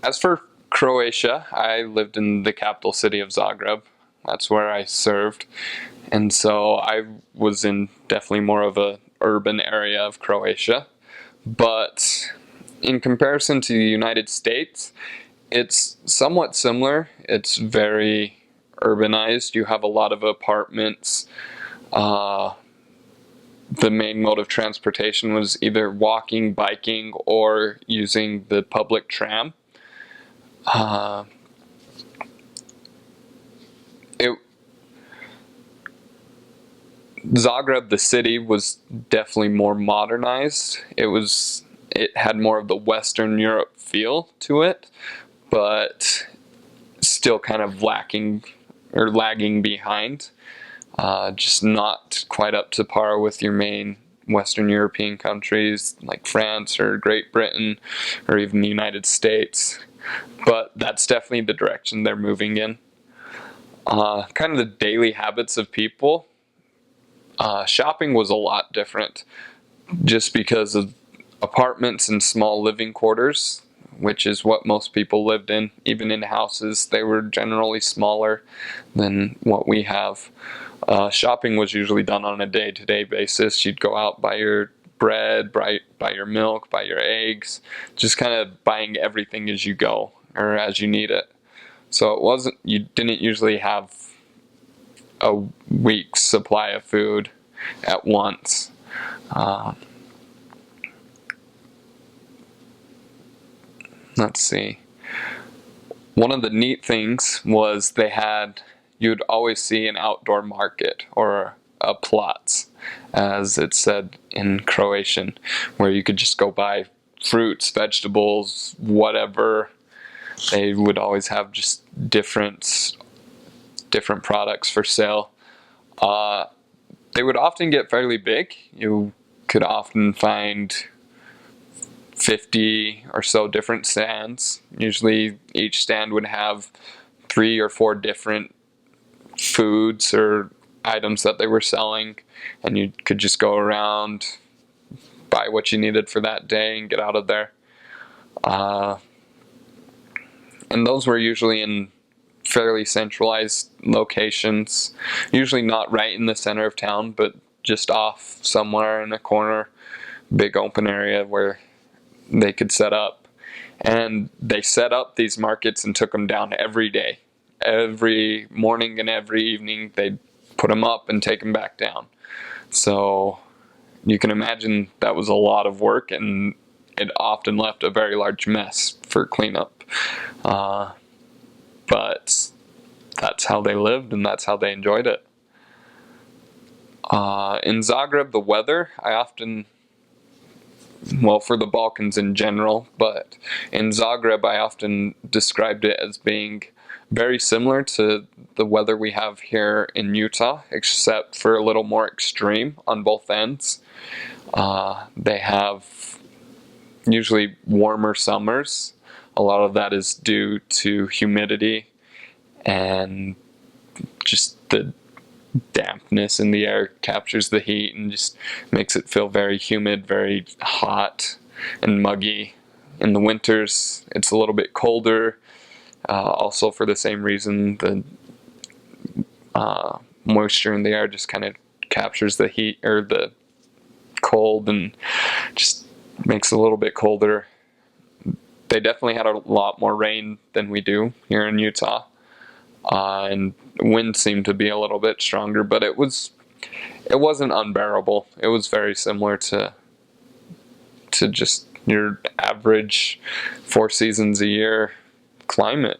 As for Croatia, I lived in the capital city of Zagreb. That's where I served. And so I was in definitely more of a urban area of Croatia. But in comparison to the United States, it's somewhat similar. It's very urbanized. You have a lot of apartments. Uh, the main mode of transportation was either walking, biking, or using the public tram. Uh, it Zagreb, the city, was definitely more modernized. It had more of the Western Europe feel to it, but still kind of lacking or lagging behind. Just not quite up to par with your main Western European countries like France or Great Britain or even the United States. But that's definitely the direction they're moving in. Kind of the daily habits of people. Shopping was a lot different just because of apartments and small living quarters, which is what most people lived in. Even in houses, they were generally smaller than what we have. Shopping was usually done on a day-to-day basis. You'd go out, buy your bread, buy your milk, buy your eggs, just kind of buying everything as you go or as you need it. So you didn't usually have a week's supply of food at once. Uh, let's see. One of the neat things was you'd always see an outdoor market or a plac, as it said in Croatian, where you could just go buy fruits, vegetables, whatever. They would always have just different products for sale. Uh, they would often get fairly big. You could often find 50 or so different stands. Usually each stand would have 3 or 4 different foods or items that they were selling, and you could just go around, buy what you needed for that day, and get out of there. And those were usually in fairly centralized locations, usually not right in the center of town, but just off somewhere in a corner, big open area where they could set up. And they set up these markets and took them down every day. Every morning and every evening, they'd put them up and take them back down. So you can imagine that was a lot of work, and it often left a very large mess for cleanup. But that's how they lived, and that's how they enjoyed it. In Zagreb, the weather, for the Balkans in general, but in Zagreb, I often described it as being very similar to the weather we have here in Utah, except for a little more extreme on both ends. They have usually warmer summers. A lot of that is due to humidity and just the dampness in the air captures the heat and just makes it feel very humid, very hot and muggy. In the winters, it's a little bit colder. Also, for the same reason, the moisture in the air just kind of captures the heat or the cold and just makes it a little bit colder. They definitely had a lot more rain than we do here in Utah. And wind seemed to be a little bit stronger, but it wasn't unbearable. It was very similar to just your average 4 seasons a year climate.